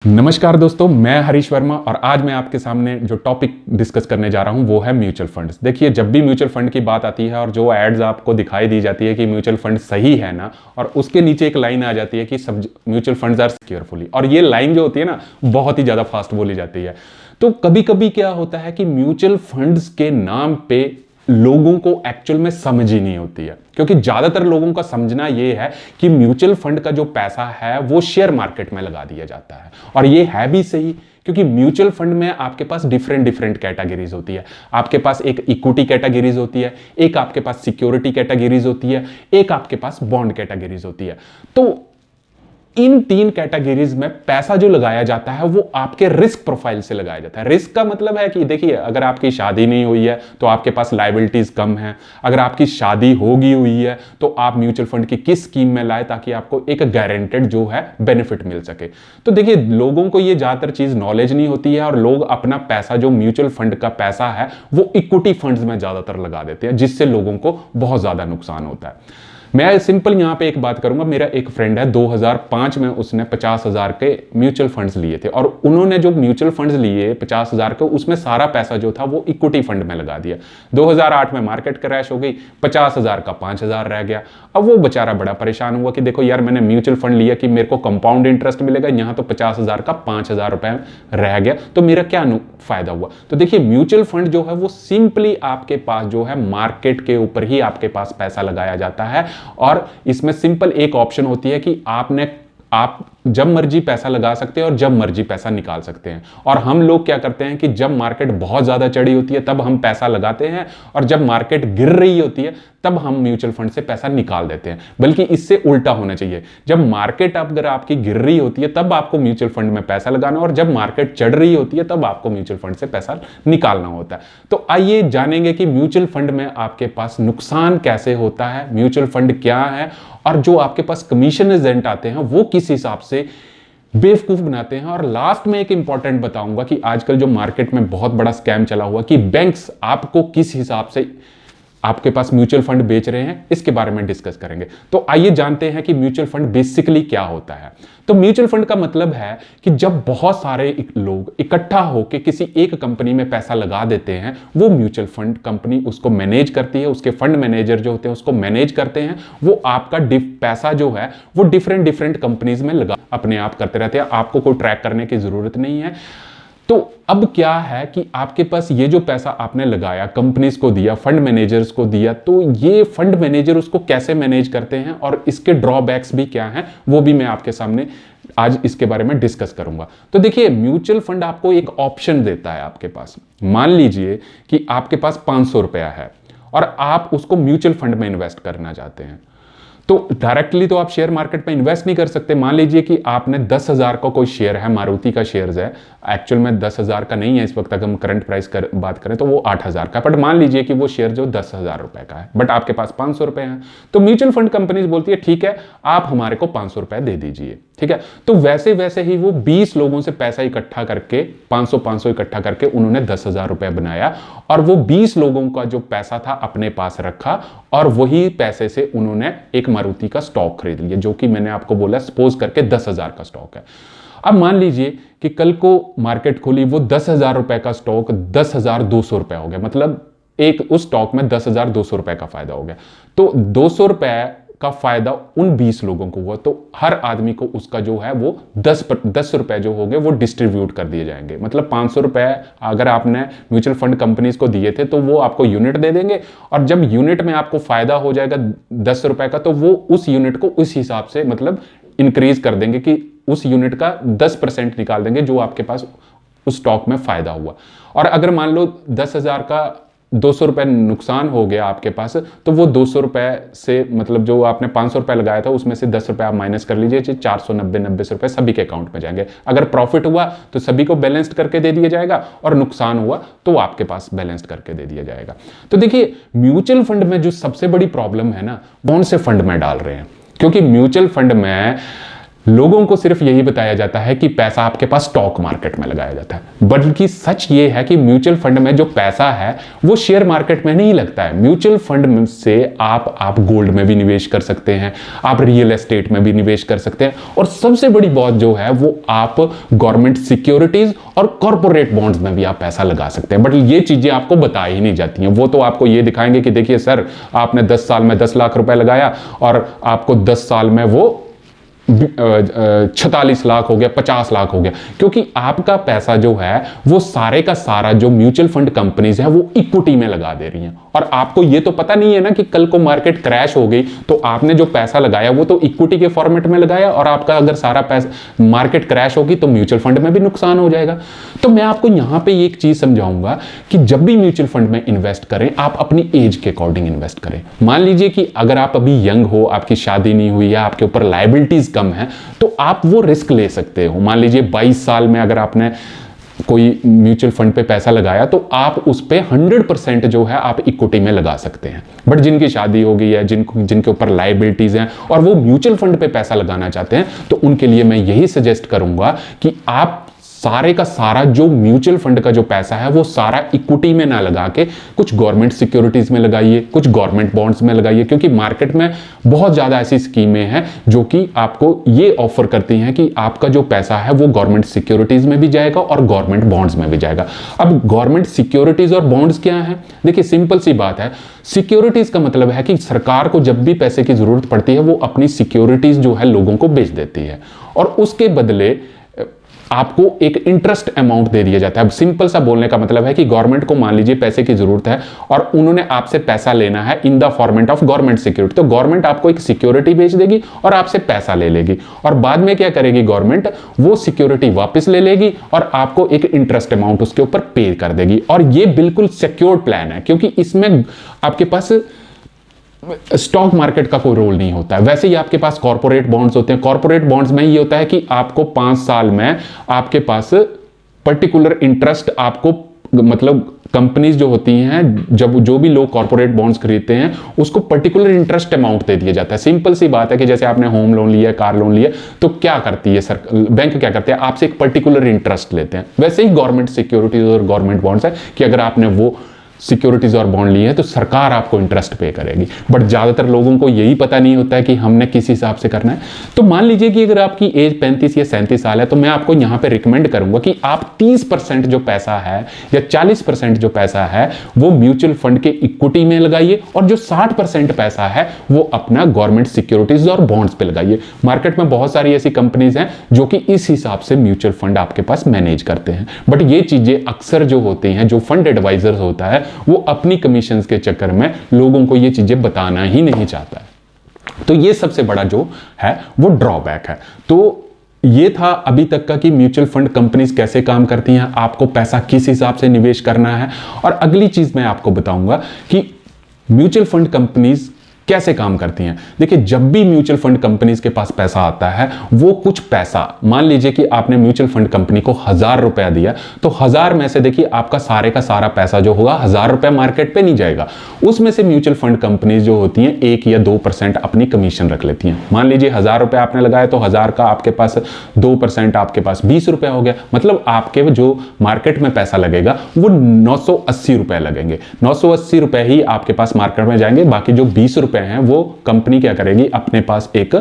नमस्कार दोस्तों, मैं हरीश वर्मा और आज मैं आपके सामने जो टॉपिक डिस्कस करने जा रहा हूं वो है म्यूचुअल फंड्स। देखिए, जब भी म्यूचुअल फंड की बात आती है और जो एड्स आपको दिखाई दी जाती है कि म्यूचुअल फंड सही है ना, और उसके नीचे एक लाइन आ जाती है कि सब म्यूचुअल फंड्स आर सिक्योरफुली, और ये लाइन जो होती है ना बहुत ही ज़्यादा फास्ट बोली जाती है। तो कभी कभी क्या होता है कि म्यूचुअल फंड्स के नाम पे लोगों को एक्चुअल में समझ ही नहीं होती है, क्योंकि ज्यादातर लोगों का समझना यह है कि म्यूचुअल फंड का जो पैसा है वो शेयर मार्केट में लगा दिया जाता है। और ये है भी सही, क्योंकि म्यूचुअल फंड में आपके पास डिफरेंट डिफरेंट कैटेगरीज होती है। आपके पास एक इक्विटी कैटेगरीज होती है, एक आपके पास सिक्योरिटी कैटेगरीज होती है, एक आपके पास बॉन्ड कैटेगरीज होती है। तो इन तीन कैटेगरीज में पैसा जो लगाया जाता है वो आपके रिस्क प्रोफाइल से लगाया जाता है। रिस्क का मतलब है कि देखिए, अगर आपकी शादी नहीं हुई है तो आपके पास लायबिलिटीज कम है। अगर आपकी शादी होगी हुई है तो आप म्यूचुअल फंड की किस स्कीम में लाए ताकि आपको एक गारंटेड जो है बेनिफिट मिल सके। तो देखिए, लोगों को ये ज्यादातर चीज नॉलेज नहीं होती है और लोग अपना पैसा जो म्यूचुअल फंड का पैसा है वो इक्विटी फंड्स में ज्यादातर लगा देते हैं, जिससे लोगों को बहुत ज्यादा नुकसान होता है। मैं सिंपल यहां पे एक बात करूंगा। मेरा एक फ्रेंड है, 2005 में उसने 50,000 के म्यूचुअल फंड्स लिए थे, और उन्होंने जो म्यूचुअल फंड्स लिए 50,000 के, उसमें सारा पैसा जो था वो इक्विटी फंड में लगा दिया। 2008 में मार्केट क्रैश हो गई, 50,000 का 5,000 रह गया। अब वो बेचारा बड़ा परेशान हुआ कि देखो यार, मैंने म्यूचुअल फंड लिया कि मेरे को कंपाउंड इंटरेस्ट मिलेगा, यहां तो 50,000 का 5,000 रुपए रह गया, तो मेरा क्या फायदा हुआ। तो देखिए, म्यूचुअल फंड जो है वो सिंपली आपके पास जो है मार्केट के ऊपर ही आपके पास पैसा लगाया जाता है, और इसमें सिंपल एक ऑप्शन होती है कि आप जब मर्जी पैसा लगा सकते हैं और जब मर्जी पैसा निकाल सकते हैं। और हम लोग क्या करते हैं कि जब मार्केट बहुत ज्यादा चढ़ी होती है तब हम पैसा लगाते हैं, और जब मार्केट गिर रही होती है तब हम म्यूचुअल फंड से पैसा निकाल देते हैं। बल्कि इससे उल्टा होना चाहिए, जब मार्केट अगर आपकी गिर रही होती है तब आपको म्यूचुअल फंड में पैसा लगाना, और जब मार्केट चढ़ रही होती है तब आपको म्यूचुअल फंड से पैसा निकालना होता है। तो आइए जानेंगे कि म्यूचुअल फंड में आपके पास नुकसान कैसे होता है, म्यूचुअल फंड क्या है, और जो आपके पास कमीशन एजेंट आते हैं वो किस हिसाब से बेवकूफ बनाते हैं। और लास्ट में एक इंपॉर्टेंट बताऊंगा कि आजकल जो मार्केट में बहुत बड़ा स्कैम चला हुआ कि बैंक्स आपको किस हिसाब से आपके पास म्यूचुअल फंड बेच रहे हैं, इसके बारे में डिस्कस करेंगे। तो आइए जानते हैं कि म्यूचुअल फंड बेसिकली क्या होता है। तो म्यूचुअल फंड का मतलब है कि जब बहुत सारे लोग इकट्ठा होकर किसी एक कंपनी में पैसा लगा देते हैं, वो म्यूचुअल फंड कंपनी उसको मैनेज करती है, उसके फंड मैनेजर जो होते हैं उसको मैनेज करते हैं। वो आपका पैसा जो है वो डिफरेंट डिफरेंट कंपनीज में लगा अपने आप करते रहते हैं, आपको कोई ट्रैक करने की जरूरत नहीं है। तो अब क्या है कि आपके पास ये जो पैसा आपने लगाया, कंपनीज को दिया, फंड मैनेजर्स को दिया, तो ये फंड मैनेजर उसको कैसे मैनेज करते हैं और इसके ड्रॉबैक्स भी क्या हैं वो भी मैं आपके सामने आज इसके बारे में डिस्कस करूंगा। तो देखिए, म्यूचुअल फंड आपको एक ऑप्शन देता है। आपके पास मान लीजिए कि आपके पास 500 रुपया है और आप उसको म्यूचुअल फंड में इन्वेस्ट करना चाहते हैं। तो डायरेक्टली तो आप शेयर मार्केट में इन्वेस्ट नहीं कर सकते। मान लीजिए कि आपने 10,000 का कोई शेयर है, मारुति का शेयर है, एक्चुअल में 10,000 का नहीं है इस वक्त, अगर हम करंट प्राइस बात करें तो वो 8,000 का, बट मान लीजिए कि वो शेयर जो 10,000 रुपए का है, बट आपके पास 500 रुपए हैं। तो म्यूचुअल फंड कंपनीज बोलती है ठीक है, आप हमारे को 500 रुपए दे दीजिए, ठीक है। तो वैसे वैसे ही वो 20 लोगों से पैसा इकट्ठा करके 500 इकट्ठा करके उन्होंने 10,000 रुपए बनाया, और वो 20 लोगों का जो पैसा था अपने पास रखा, और वही पैसे से उन्होंने एक मारुति का स्टॉक खरीद लिया, जो कि मैंने आपको बोला सपोज करके 10,000 का स्टॉक है। अब मान लीजिए कि कल को मार्केट खुली, वो 10,000 रुपए का स्टॉक 10,200 रुपए हो गया, मतलब एक उस स्टॉक में 10,200 रुपए का फायदा हो गया। तो 200 रुपए का फायदा उन 20 लोगों को हुआ, तो हर आदमी को उसका जो है वो 10 रुपए जो हो गए वो डिस्ट्रीब्यूट कर दिए जाएंगे। मतलब 500 रुपए अगर आपने म्यूचुअल फंड कंपनीज को दिए थे तो वो आपको यूनिट दे देंगे, और जब यूनिट में आपको फायदा हो जाएगा 10 रुपए का, तो वो उस यूनिट को उस हिसाब से मतलब इंक्रीज कर देंगे कि उस यूनिट का 10% निकाल देंगे जो आपके पास उस स्टॉक में फायदा हुआ। और अगर मान लो 10,000 का 200 रुपए नुकसान हो गया आपके पास, तो वो 200 रुपए से मतलब जो आपने 500 रुपए लगाया था उसमें से 10 रुपए आप माइनस कर लीजिए, 490 रुपए सभी के अकाउंट में जाएंगे। अगर प्रॉफिट हुआ तो सभी को बैलेंस्ड करके दे दिया जाएगा, और नुकसान हुआ तो आपके पास बैलेंस्ड करके दे दिया जाएगा। तो देखिए, म्यूचुअल फंड में जो सबसे बड़ी प्रॉब्लम है ना, कौन से फंड में डाल रहे हैं, क्योंकि म्यूचुअल फंड में लोगों को सिर्फ यही बताया जाता है कि पैसा आपके पास स्टॉक मार्केट में लगाया जाता है, बल्कि सच ये है कि म्यूचुअल फंड में जो पैसा है वो शेयर मार्केट में नहीं लगता है। म्यूचुअल फंड से आप गोल्ड में भी निवेश कर सकते हैं, आप रियल एस्टेट में भी निवेश कर सकते हैं, और सबसे बड़ी बात जो है वो आप गवर्नमेंट सिक्योरिटीज और कॉर्पोरेट बॉन्ड्स में भी आप पैसा लगा सकते हैं। बट ये चीजें आपको बताई ही नहीं जाती हैं। वो तो आपको ये दिखाएंगे कि देखिए सर, आपने 10 साल में 10 लाख रुपए लगाया और आपको 10 साल में वो 46 लाख हो गया, 50 लाख हो गया, क्योंकि आपका पैसा जो है वो सारे का सारा जो म्यूचुअल फंड कंपनीज है वो इक्विटी में लगा दे रही हैं। और आपको ये तो पता नहीं है ना कि कल को मार्केट क्रैश हो गई तो आपने जो पैसा लगाया वो तो इक्विटी के फॉर्मेट में लगाया, और आपका अगर सारा पैसा मार्केट क्रैश होगी तो म्यूचुअल फंड में भी नुकसान हो जाएगा। तो मैं आपको यहां पे एक चीज समझाऊंगा कि जब भी म्यूचुअल फंड में इन्वेस्ट करें, आप अपनी एज के अकॉर्डिंग इन्वेस्ट करें। मान लीजिए कि अगर आप अभी यंग हो, आपकी शादी नहीं हुई है, आपके ऊपर लायबिलिटीज कम है, तो आप वो रिस्क ले सकते हो। मान लीजिए 22 साल में अगर आपने कोई म्यूचुअल फंड पे पैसा लगाया तो आप उस पे 100% जो है आप इक्विटी में लगा सकते हैं। बट जिनकी शादी हो गई है, जिनके ऊपर लायबिलिटीज हैं और वो म्यूचुअल फंड पे पैसा लगाना चाहते हैं, तो उनके लिए मैं यही सजेस्ट करूंगा कि आप सारे का सारा जो म्यूचुअल फंड का जो पैसा है वो सारा इक्विटी में ना लगा के कुछ गवर्नमेंट सिक्योरिटीज में लगाइए, कुछ गवर्नमेंट बॉन्ड्स में लगाइए, क्योंकि मार्केट में बहुत ज्यादा ऐसी स्कीमें हैं जो कि आपको ये ऑफर करती हैं कि आपका जो पैसा है वो गवर्नमेंट सिक्योरिटीज में भी जाएगा और गवर्नमेंट बॉन्ड्स में भी जाएगा। अब गवर्नमेंट सिक्योरिटीज और बॉन्ड्स क्या है? देखिए सिंपल सी बात है, सिक्योरिटीज का मतलब है कि सरकार को जब भी पैसे की जरूरत पड़ती है वो अपनी सिक्योरिटीज जो है लोगों को बेच देती है और उसके बदले आपको एक इंटरेस्ट अमाउंट दे दिया जाता है। अब सिंपल सा बोलने का मतलब है कि गवर्नमेंट को मान लीजिए पैसे की जरूरत है और उन्होंने आपसे पैसा लेना है in the format of government security, तो गवर्नमेंट आपको एक सिक्योरिटी बेच देगी और आपसे पैसा ले लेगी, और बाद में क्या करेगी गवर्नमेंट, वो सिक्योरिटी वापस ले लेगी और आपको एक इंटरेस्ट अमाउंट उसके ऊपर पे कर देगी। और ये बिल्कुल सिक्योर्ड प्लान है, क्योंकि इसमें आपके पास स्टॉक मार्केट का कोई रोल नहीं होता है। वैसे ही आपके पास कॉर्पोरेट बॉन्ड्स होते हैं। कॉर्पोरेट बॉन्ड्स में ये होता है कि आपको 5 साल में आपके पास पर्टिकुलर इंटरेस्ट, आपको मतलब कंपनीज जो होती हैं, जब जो भी लोग कॉर्पोरेट बॉन्ड्स खरीदते हैं उसको पर्टिकुलर इंटरेस्ट अमाउंट दे दिया जाता है। सिंपल सी बात है कि जैसे आपने होम लोन लिया, कार लोन लिया, तो क्या करती है सर, बैंक क्या करते हैं, आपसे एक पर्टिकुलर इंटरेस्ट लेते हैं। वैसे ही गवर्नमेंट सिक्योरिटीज और गवर्नमेंट बॉन्ड्स है कि अगर आपने वो सिक्योरिटीज और बॉन्ड लिए हैं तो सरकार आपको इंटरेस्ट पे करेगी। बट ज्यादातर लोगों को यही पता नहीं होता है कि हमने किस हिसाब से करना है। तो मान लीजिए कि अगर आपकी एज 35 या 37 साल है तो मैं आपको यहां पे रिकमेंड करूंगा कि आप 30% जो पैसा है या 40% जो पैसा है वो म्यूचुअल फंड के इक्विटी में लगाइए, और जो 60% पैसा है वो अपना गवर्नमेंट सिक्योरिटीज और बॉन्ड्स पे लगाइए। मार्केट में बहुत सारी ऐसी कंपनीज हैं जो कि इस हिसाब से म्यूचुअल फंड आपके पास मैनेज करते हैं। बट ये चीजें अक्सर जो होती हैं, जो फंड एडवाइजर्स होता है वो अपनी कमीशंस के चक्कर में लोगों को ये चीजें बताना ही नहीं चाहता है। तो ये सबसे बड़ा जो है वो ड्रॉबैक है। तो ये था अभी तक का कि म्यूचुअल फंड कंपनीज कैसे काम करती हैं, आपको पैसा किस हिसाब से निवेश करना है। और अगली चीज मैं आपको बताऊंगा कि म्यूचुअल फंड कंपनीज कैसे काम करती हैं। देखिए जब भी म्यूचुअल फंड कंपनीज के पास पैसा आता है वो कुछ पैसा, मान लीजिए कि आपने म्यूचुअल फंड कंपनी को 1000 रुपया दिया, तो 1000 में से देखिए आपका सारे का सारा पैसा जो होगा 1000 रुपया मार्केट पे नहीं जाएगा। उसमें से म्यूचुअल फंड कंपनीज जो होती हैं 1 या 2% अपनी कमीशन रख लेती हैं। मान लीजिए 1000 रुपया आपने लगाया तो 1000 का आपके पास 2% आपके पास 20 रुपया हो गया, मतलब आपके जो मार्केट में पैसा लगेगा वो 980 रुपए लगेंगे। 980 रुपए ही आपके पास मार्केट में जाएंगे, बाकी जो 20 रुपए हैं वो कंपनी क्या करेगी, अपने पास एक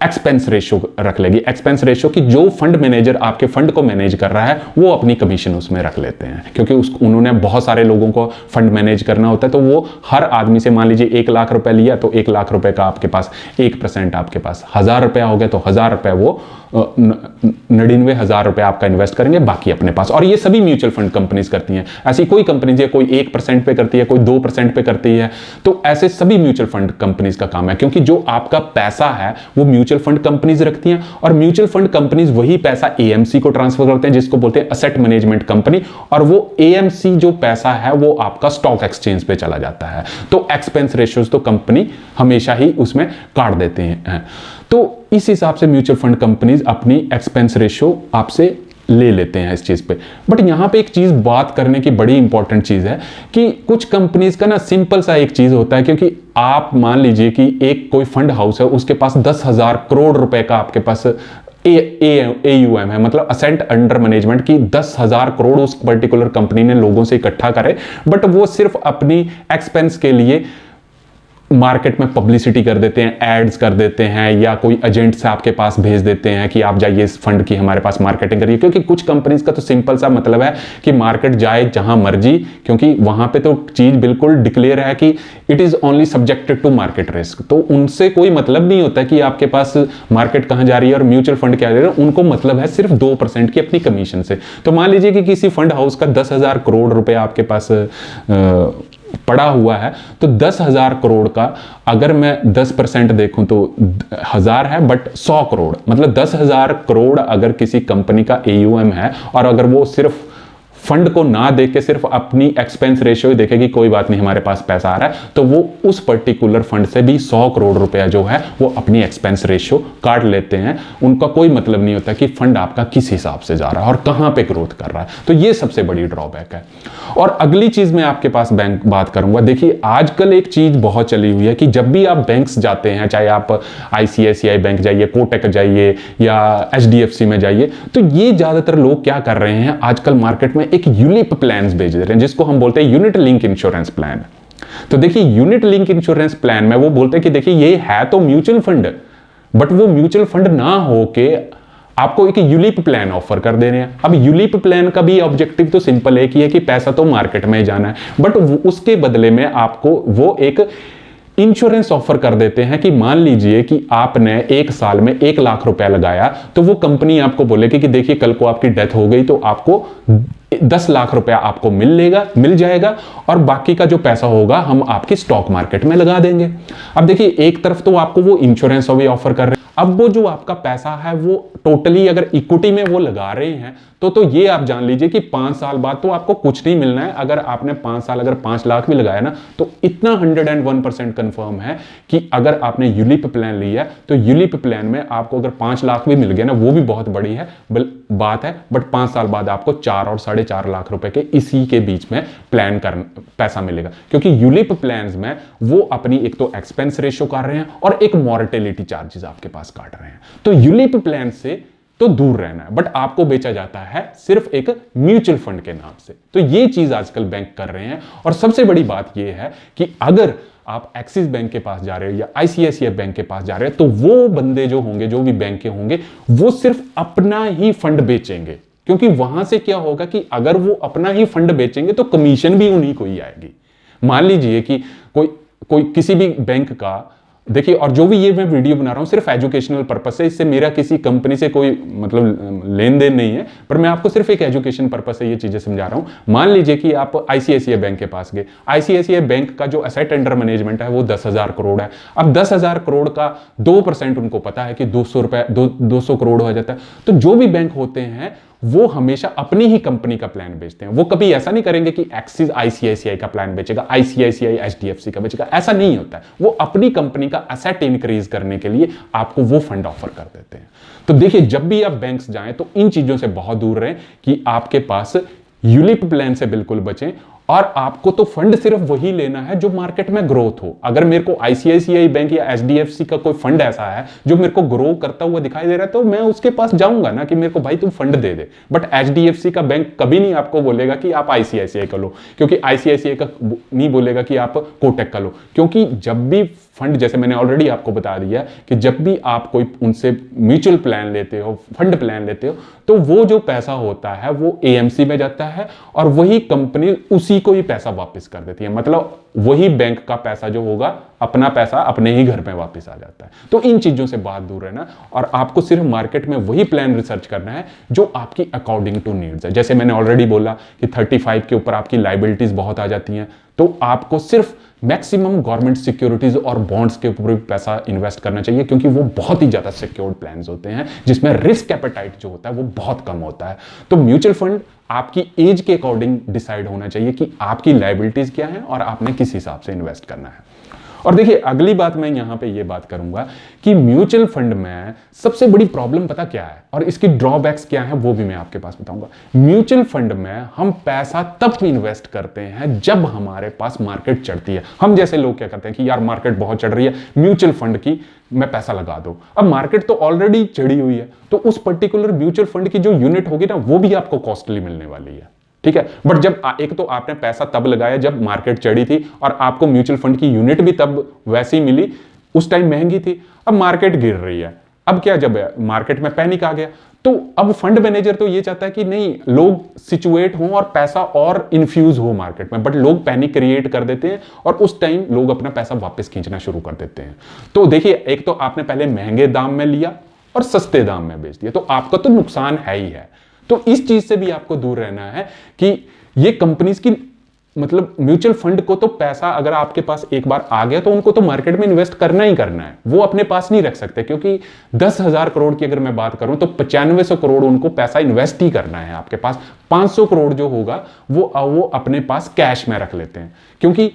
एक्सपेंस रेशियो रख लेगी। एक्सपेंस रेशियो की जो फंड मैनेजर आपके फंड को मैनेज कर रहा है वो अपनी कमीशन उसमें रख लेते हैं, क्योंकि उन्होंने बहुत सारे लोगों को फंड मैनेज करना होता है। तो वो हर आदमी से मान लीजिए 1 लाख रुपए लिया तो 1 लाख रुपए का आपके पास 1% आपके पास 1000 रुपया हो गया, तो 1000 रुपए वो 99,000 रुपए आपका इन्वेस्ट करेंगे, बाकी अपने पास। और ये सभी म्यूचुअल फंड कंपनीज करती हैं। ऐसी कोई कंपनी है कोई 1% पे करती है, कोई 2% पे करती है, तो ऐसे सभी म्यूचुअल फंड कंपनीज का काम है, क्योंकि जो आपका पैसा है वो म्यूचुअल फंड कंपनीज रखती हैं, और म्यूचुअल फंड कंपनीज वही पैसा एएमसी को ट्रांसफर करते हैं, जिसको बोलते हैं एसेट मैनेजमेंट कंपनी, और वो एएमसी जो पैसा है वो आपका स्टॉक एक्सचेंज पे चला जाता है। तो एक्सपेंस रेशियोज तो कंपनी हमेशा ही उसमें काट देते हैं। तो इस हिसाब से म्यूचुअल फंड कंपनीज अपनी एक्सपेंस रेशियो आपसे ले लेते हैं इस चीज़ पे। बट यहाँ पे एक चीज़ बात करने की बड़ी इंपॉर्टेंट चीज़ है कि कुछ कंपनीज का ना सिंपल सा एक चीज़ होता है, क्योंकि आप मान लीजिए कि एक कोई फंड हाउस है, उसके पास 10,000 करोड़ रुपए का आपके पास AUM है, मतलब असेट अंडर मैनेजमेंट की 10,000 करोड़ उस पर्टिकुलर कंपनी ने लोगों से इकट्ठा करे, बट वो सिर्फ अपनी एक्सपेंस के लिए मार्केट में पब्लिसिटी कर देते हैं, एड्स कर देते हैं, या कोई एजेंट से आपके पास भेज देते हैं कि आप जाइए इस फंड की हमारे पास मार्केटिंग करिए। क्योंकि कुछ कंपनीज का तो सिंपल सा मतलब है कि मार्केट जाए जहां मर्जी, क्योंकि वहां पे तो चीज बिल्कुल डिक्लेयर है कि it is only subjected to market risk. तो उनसे कोई मतलब नहीं होता कि आपके पास मार्केट कहां जा रही है और म्यूचुअल फंड क्या जा रहा है। उनको मतलब है सिर्फ 2% की अपनी कमीशन से। तो मान लीजिए कि किसी फंड हाउस का 10,000 करोड़ रुपए आपके पास पड़ा हुआ है, तो 10,000 करोड़ का अगर मैं 10% देखूं तो 1,000 है, बट 100 करोड़ मतलब 10,000 करोड़ अगर किसी कंपनी का AUM है, और अगर वो सिर्फ फंड को ना देख के सिर्फ अपनी एक्सपेंस रेशियो ही देखेगी, कोई बात नहीं हमारे पास पैसा आ रहा है, तो वो उस पर्टिकुलर फंड से भी 100 करोड़ रुपया जो है वो अपनी एक्सपेंस रेशियो काट लेते हैं। उनका कोई मतलब नहीं होता कि फंड आपका किस हिसाब से जा रहा है और कहां पे ग्रोथ कर रहा है। तो ये सबसे बड़ी ड्रॉबैक है। और अगली चीज मैं आपके पास बैंक बात करूंगा। देखिए आजकल एक चीज बहुत चली हुई है कि जब भी आप बैंक्स जाते हैं, चाहे आप ICICI बैंक जाइए, कोटक जाइए या HDFC में जाइए, तो ये ज्यादातर लोग क्या कर रहे हैं आजकल मार्केट में, एक यूलिप प्लान भेज रहे हैं जिसको हम बोलते हैं यूनिट लिंक इंश्योरेंस प्लान। तो देखिए यूनिट लिंक इंश्योरेंस प्लान में वो बोलते हैं कि देखिए ये है तो म्यूचुअल फंड, बट वो म्यूचुअल फंड ना हो के आपको एक यूलिप प्लान ऑफर कर दे रहे हैं। अब यूलिप प्लान का भी ऑब्जेक्टिव तो सिंपल एक ही है कि पैसा तो मार्केट में ही जाना है, बट उसके बदले में आपको वो एक इंश्योरेंस ऑफर कर देते हैं कि मान लीजिए कि आपने एक साल में 1 लाख रुपया लगाया, तो वो कंपनी आपको बोलेगी कि देखिए कल को आपकी डेथ हो गई तो आपको 10 लाख रुपया आपको मिल जाएगा, और बाकी का जो पैसा होगा हम आपकी स्टॉक मार्केट में लगा देंगे। अब देखिए एक तरफ तो आपको वो इंश्योरेंस भी ऑफर कर रहे हैं, अब वो जो आपका पैसा है वो टोटली अगर इक्विटी में वो लगा रहे हैं, तो ये आप जान लीजिए कि 5 साल बाद तो आपको कुछ नहीं मिलना है। अगर आपने 5 साल अगर 5 लाख भी लगाया ना, तो इतना 101% कंफर्म है कि अगर आपने यूलिप प्लान लिया तो यूलिप प्लान में आपको अगर 5 लाख भी मिल गया ना, वो भी बहुत बड़ी है बात है, बट 5 साल बाद आपको 4 और 4.5 लाख रुपए के इसी के बीच में प्लान कर पैसा मिलेगा। क्योंकि यूलिप प्लान में वो अपनी एक तो एक्सपेंस रेशियो कर रहे हैं और एक मॉर्टेलिटी चार्जेस आपके पास काट रहे हैं। तो यूलिप प्लान से तो दूर रहना है, बट आपको बेचा जाता है सिर्फ एक म्यूचुअल फंड के नाम से। तो ये चीज आजकल बैंक कर रहे हैं। और सबसे बड़ी बात ये है कि अगर आप एक्सिस बैंक के पास जा रहे हो या ICICI बैंक के पास जा रहे हो, तो वो बंदे जो होंगे, जो भी बैंक के होंगे, वो सिर्फ अपना ही फंड बेचेंगे। क्योंकि वहां से क्या होगा कि अगर वो अपना ही फंड बेचेंगे तो कमीशन भी उन्हीं को ही आएगी। मान लीजिए कि कोई किसी भी बैंक का, देखिए, और जो भी ये मैं वीडियो बना रहा हूं सिर्फ एजुकेशनल पर्पस से, इससे मेरा किसी कंपनी से कोई मतलब लेन देन नहीं है, पर मैं आपको सिर्फ एक एजुकेशन पर्पस से ये चीजें समझा रहा हूं। मान लीजिए कि आप ICICI बैंक के पास गए, ICICI बैंक का जो एसेट अंडर मैनेजमेंट है वो 10,000 करोड़ है। अब 10,000 करोड़ का 2% उनको पता है कि 200 करोड़ हो जाता है। तो जो भी बैंक होते हैं वो हमेशा अपनी ही कंपनी का प्लान बेचते हैं। वो कभी ऐसा नहीं करेंगे कि एक्सिस ICICI का प्लान बेचेगा, ICICI HDFC का बेचेगा, ऐसा नहीं होता है। वो अपनी कंपनी का एसेट इंक्रीज करने के लिए आपको वो फंड ऑफर कर देते हैं। तो देखिए जब भी आप बैंक्स जाएं तो इन चीजों से बहुत दूर रहें कि आपके पास यूलिप प्लान से बिल्कुल बचें। और आपको तो फंड सिर्फ वही लेना है जो मार्केट में ग्रोथ हो। अगर मेरे को ICICI बैंक या HDFC का कोई फंड ऐसा है जो मेरे को ग्रो करता हुआ दिखाई दे रहा है, तो मैं उसके पास जाऊंगा ना कि मेरे को भाई तुम fund they they. But HDFC का बैंक कभी नहीं आपको बोलेगा कि आप ICICI का लो, क्योंकि ICICI का नहीं बोलेगा कि आप कोटक का लो। क्योंकि जब भी फंड, जैसे मैंने ऑलरेडी आपको बता दिया कि जब भी आप कोई उनसे म्यूचुअल प्लान लेते हो, फंड प्लान लेते हो, तो वो जो पैसा होता है वो AMC में जाता है और वही कंपनी उसी को ही पैसा वापस कर देती है। मतलब वही बैंक का पैसा जो होगा, अपना पैसा अपने ही घर में वापस आ जाता है। तो इन चीजों से बहुत दूर रहना और आपको सिर्फ मार्केट में वही प्लान रिसर्च करना है जो आपकी अकॉर्डिंग टू नीड्स है। जैसे मैंने ऑलरेडी बोला कि 35 के ऊपर आपकी लाइबिलिटीज बहुत आ जाती हैं, तो आपको सिर्फ मैक्सिमम गवर्नमेंट सिक्योरिटीज और बॉन्ड्स के ऊपर भी पैसा इन्वेस्ट करना चाहिए, क्योंकि वो बहुत ही ज्यादा सिक्योर्ड प्लान्स होते हैं जिसमें रिस्क एपेटाइट जो होता है वो बहुत कम होता है। तो म्यूचुअल फंड आपकी एज के अकॉर्डिंग डिसाइड होना चाहिए कि आपकी लायबिलिटीज क्या है और आपने किस हिसाब से इन्वेस्ट करना है। और देखिए अगली बात मैं यहां पे ये बात करूंगा कि म्यूचुअल फंड में सबसे बड़ी प्रॉब्लम पता क्या है और इसकी ड्रॉबैक्स क्या है वो भी मैं आपके पास बताऊंगा। म्यूचुअल फंड में हम पैसा तब इन्वेस्ट करते हैं जब हमारे पास मार्केट चढ़ती है। हम जैसे लोग क्या करते हैं कि यार मार्केट बहुत चढ़ रही है, म्यूचुअल फंड की मैं पैसा लगा दो। अब मार्केट तो ऑलरेडी चढ़ी हुई है, तो उस पर्टिकुलर म्यूचुअल फंड की जो यूनिट होगी ना वो भी आपको कॉस्टली मिलने वाली है, ठीक है। बट जब एक तो आपने पैसा तब लगाया जब मार्केट चढ़ी थी और आपको म्यूचुअल फंड की यूनिट भी तब वैसी मिली, उस टाइम महंगी थी। अब मार्केट गिर रही है, अब क्या, जब मार्केट में पैनिक आ गया तो अब फंड मैनेजर तो ये चाहता है कि नहीं लोग सिचुएट हों और पैसा और इन्फ्यूज हो मार्केट में, बट लोग पैनिक क्रिएट कर देते हैं और उस टाइम लोग अपना पैसा वापस खींचना शुरू कर देते हैं। तो देखिए एक तो आपने पहले महंगे दाम में लिया और सस्ते दाम में बेच दिया, तो आपका तो नुकसान है ही है। तो इस चीज से भी आपको दूर रहना है कि ये कंपनीज की मतलब म्यूचुअल फंड को तो पैसा अगर आपके पास एक बार आ गया तो उनको तो मार्केट में इन्वेस्ट करना ही करना है, वो अपने पास नहीं रख सकते, क्योंकि 10,000 करोड़ की अगर मैं बात करूं तो 9500 करोड़ उनको पैसा इन्वेस्ट ही करना है। आपके पास 500 करोड़ जो होगा वो अपने पास कैश में रख लेते हैं, क्योंकि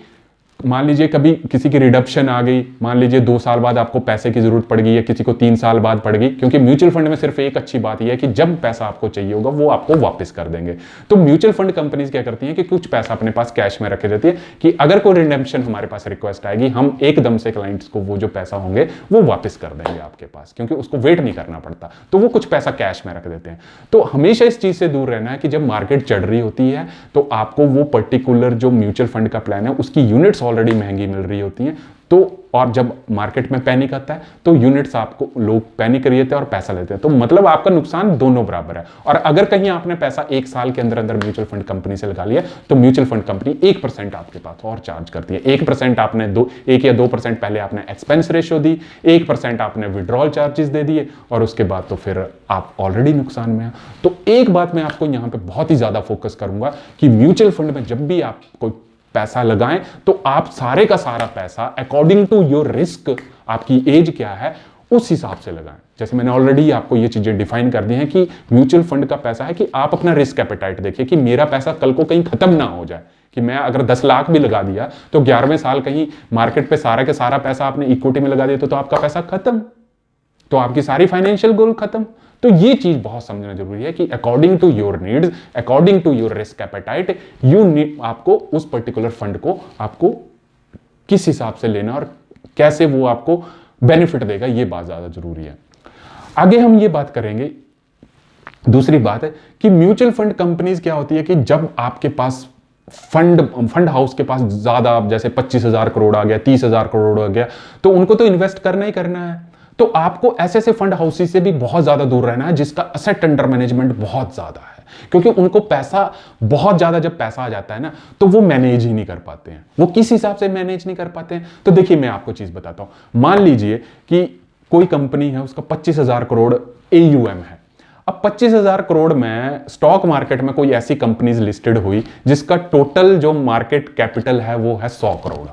मान लीजिए कभी किसी की रिडक्शन आ गई, मान लीजिए 2 साल बाद आपको पैसे की जरूरत पड़ गई या किसी को 3 साल बाद पड़ गई, क्योंकि म्यूचुअल फंड में सिर्फ एक अच्छी बात यह है कि जब पैसा आपको चाहिए होगा वो आपको वापस कर देंगे। तो म्यूचुअल फंड कंपनीज क्या करती हैं कि कुछ पैसा अपने पास कैश में रखे रहती है कि अगर कोई रिडम्पशन हमारे पास रिक्वेस्ट आएगी हम एकदम से क्लाइंट्स को वो जो पैसा होंगे वो वापस कर देंगे आपके पास, क्योंकि उसको वेट नहीं करना पड़ता, तो वो कुछ पैसा कैश में रख देते हैं। तो हमेशा इस चीज से दूर रहना है कि जब मार्केट चढ़ रही होती है तो आपको वो पर्टिकुलर जो म्यूचुअल फंड का प्लान है उसकी यूनिट्स ऑलरेडी महंगी मिल रही होती हैं, तो और जब मार्केट में पैनिक आता है तो यूनिट्स आपको लोग पैनिक कर लेते हैं और पैसा लेते हैं, तो मतलब आपका नुकसान दोनों बराबर है। और अगर कहीं आपने पैसा 1 साल के अंदर अंदर म्यूचुअल फंड कंपनी से लगा लिया तो म्यूचुअल फंड कंपनी 1% आपके पास और चार्ज करती है। 1% आपने 1 या 2% पहले आपने एक्सपेंस रेशियो दी, 1% आपने विड्रॉल चार्जेस दे दिए और उसके बाद तो फिर आप ऑलरेडी नुकसान में हैं। तो एक बात मैं आपको यहां पर बहुत ही ज्यादा फोकस करूंगा कि म्यूचुअल फंड में जब भी आप कोई पैसा लगाएं तो आप सारे का सारा पैसा अकॉर्डिंग टू योर रिस्क, आपकी एज क्या है उस हिसाब से लगाएं। जैसे मैंने ऑलरेडी आपको ये चीजें डिफाइन कर दी हैं कि म्यूचुअल फंड का पैसा है कि आप अपना रिस्क एपेटाइट देखिए कि मेरा पैसा कल को कहीं खत्म ना हो जाए, कि मैं अगर 10 लाख भी लगा दिया तो 11वें साल कहीं मार्केट पे सारा के सारा पैसा आपने इक्विटी में लगा दिया तो आपका पैसा खत्म, तो आपकी सारी फाइनेंशियल गोल खत्म। तो ये चीज बहुत समझना जरूरी है कि according to your needs, according to your risk appetite, you need, आपको उस पर्टिकुलर फंड को आपको किस हिसाब से लेना और कैसे वो आपको बेनिफिट देगा, ये बात ज्यादा जरूरी है। आगे हम ये बात करेंगे, दूसरी बात है कि म्यूचुअल फंड कंपनीज क्या होती है कि जब आपके पास फंड हाउस के पास ज्यादा, जैसे 25,000 करोड़ आ गया, 30,000 करोड़ आ गया, तो उनको तो इन्वेस्ट करना ही करना है। तो आपको ऐसे ऐसे फंड हाउसेस से भी बहुत ज्यादा दूर रहना है जिसका असेट अंडर मैनेजमेंट बहुत ज्यादा है, क्योंकि उनको पैसा बहुत ज्यादा, जब पैसा आ जाता है ना तो वो मैनेज ही नहीं कर पाते हैं, वो किस हिसाब से मैनेज नहीं कर पाते हैं। तो देखिए मैं आपको चीज बताता हूं, मान लीजिए कि कोई कंपनी है उसका 25,000 करोड़ AUM है। अब 25,000 करोड़ में स्टॉक मार्केट में कोई ऐसी कंपनीज लिस्टेड हुई जिसका टोटल जो मार्केट कैपिटल है वो है 100 करोड़।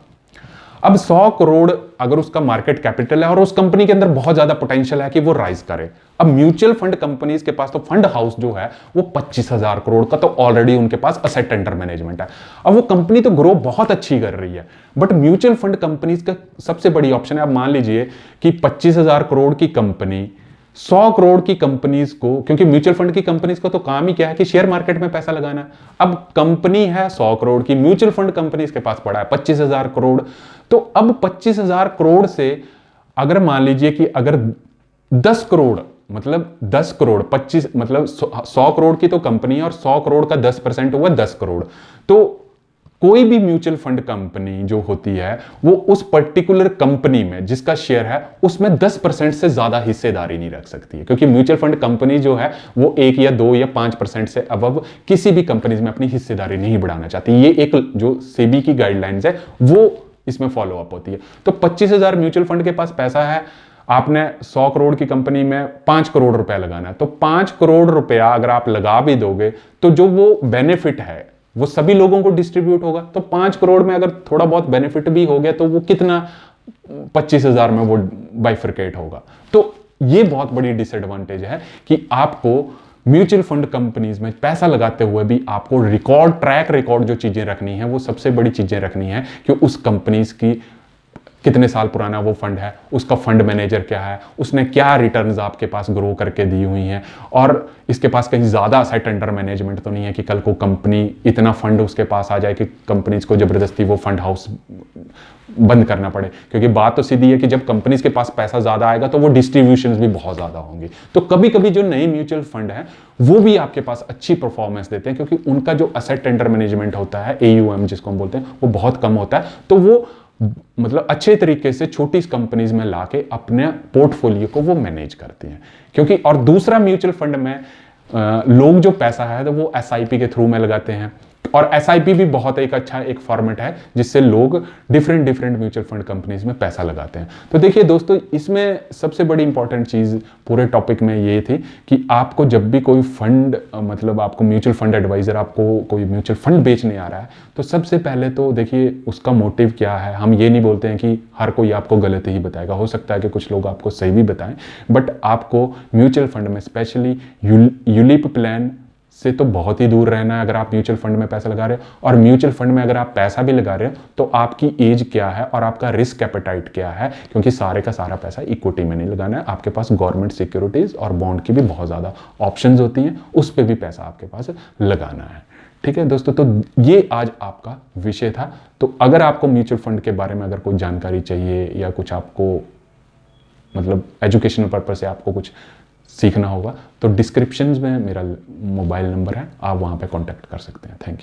अब 100 करोड़ अगर उसका मार्केट कैपिटल है और उस कंपनी के अंदर बहुत ज्यादा पोटेंशियल है कि वो राइज करे। अब म्यूचुअल फंड कंपनीज के पास तो फंड हाउस जो है वो 25,000 करोड़ का तो ऑलरेडी उनके पास असेट अंडर मैनेजमेंट है। अब वो कंपनी तो ग्रो बहुत अच्छी कर रही है, बट म्यूचुअल फंड कंपनीज का सबसे बड़ी ऑप्शन है, अब मान लीजिए कि 25,000 करोड़ की कंपनी 100 करोड़ की कंपनीज को, क्योंकि म्यूचुअल फंड की कंपनीज को तो काम ही क्या है कि शेयर मार्केट में पैसा लगाना। अब कंपनी है 100 करोड़ की, म्यूचुअल फंड कंपनीज के पास पड़ा है 25,000 करोड़। तो अब 25,000 करोड़ से अगर मान लीजिए कि अगर 10 करोड़ मतलब 10 करोड़ 25 मतलब 100 करोड़ की तो कंपनी है और 100 करोड़ का 10% हुआ 10 करोड़। तो कोई भी म्यूचुअल फंड कंपनी जो होती है वो उस पर्टिकुलर कंपनी में जिसका शेयर है उसमें 10% से ज्यादा हिस्सेदारी नहीं रख सकती है, क्योंकि म्यूचुअल फंड कंपनी जो है वो 1 या 2 या 5% से अबव किसी भी कंपनीज में अपनी हिस्सेदारी नहीं बढ़ाना चाहती। ये एक जो सेबी की गाइडलाइंस है वो इसमें फॉलो अप होती है। तो 25,000 म्यूचुअल फंड के पास पैसा है, आपने 100 करोड़ की कंपनी में 5 करोड़ रुपया लगाना है, तो 5 करोड़ रुपया अगर आप लगा भी दोगे तो जो वो बेनिफिट है वो सभी लोगों को डिस्ट्रीब्यूट होगा। तो 5 करोड़ में अगर थोड़ा बहुत बेनिफिट भी हो गया तो वो कितना 25,000 में वो बाइफरकेट होगा। तो ये बहुत बड़ी डिसएडवांटेज है कि आपको म्यूचुअल फंड कंपनीज में पैसा लगाते हुए भी आपको ट्रैक रिकॉर्ड जो चीजें रखनी है वो सबसे बड़ी चीजें रखनी है कि उस कंपनीज की कितने साल पुराना वो फंड है, उसका फंड मैनेजर क्या है, उसने क्या रिटर्न्स आपके पास ग्रो करके दी हुई हैं, और इसके पास कहीं ज़्यादा असेट अंडर मैनेजमेंट तो नहीं है कि कल को कंपनी इतना फंड उसके पास आ जाए कि कंपनीज को ज़बरदस्ती वो फंड हाउस बंद करना पड़े। क्योंकि बात तो सीधी है कि जब कंपनीज के पास पैसा ज़्यादा आएगा तो वो डिस्ट्रीब्यूशंस भी बहुत ज़्यादा होंगी। तो कभी कभी जो नए म्यूचुअल फंड है वो भी आपके पास अच्छी परफॉर्मेंस देते हैं, क्योंकि उनका जो असेट अंडर मैनेजमेंट होता है, AUM जिसको हम बोलते हैं, वो बहुत कम होता है। तो वो मतलब अच्छे तरीके से छोटी कंपनीज में लाके अपने पोर्टफोलियो को वो मैनेज करती हैं। क्योंकि और दूसरा म्यूचुअल फंड में लोग जो पैसा है तो वो SIP के थ्रू में लगाते हैं, और SIP भी बहुत एक अच्छा एक फॉर्मेट है जिससे लोग different different mutual fund companies में पैसा लगाते हैं। तो देखिए दोस्तों, इसमें सबसे बड़ी इंपॉर्टेंट चीज़ पूरे टॉपिक में ये थी कि आपको जब भी कोई फंड मतलब आपको म्यूचुअल फंड एडवाइजर आपको कोई म्यूचुअल फंड बेचने आ रहा है, तो सबसे पहले तो देखिए उसका मोटिव क्या है। हम ये नहीं बोलते हैं कि हर कोई आपको गलत ही बताएगा, हो सकता है कि कुछ लोग आपको सही भी बताएं, बट आपको म्यूचुअल फंड में स्पेशली यूलिप प्लान से तो बहुत ही दूर रहना है अगर आप म्यूचुअल फंड में पैसा लगा रहे हो। और म्यूचुअल फंड में अगर आप पैसा भी लगा रहे हो तो आपकी एज क्या है और आपका रिस्क एपेटाइट क्या है, क्योंकि सारे का सारा पैसा इक्विटी में नहीं लगाना है। आपके पास गवर्नमेंट सिक्योरिटीज और बॉन्ड की भी बहुत ज़्यादा ऑप्शंस होती हैं, उस पर भी पैसा आपके पास लगाना है। ठीक है दोस्तों, तो ये आज आपका विषय था। तो अगर आपको म्यूचुअल फंड के बारे में अगर कोई जानकारी चाहिए या कुछ आपको मतलब एजुकेशनल पर्पज से आपको कुछ सीखना होगा तो डिस्क्रिप्शन में मेरा मोबाइल नंबर है, आप वहाँ पे कांटेक्ट कर सकते हैं। Thank you.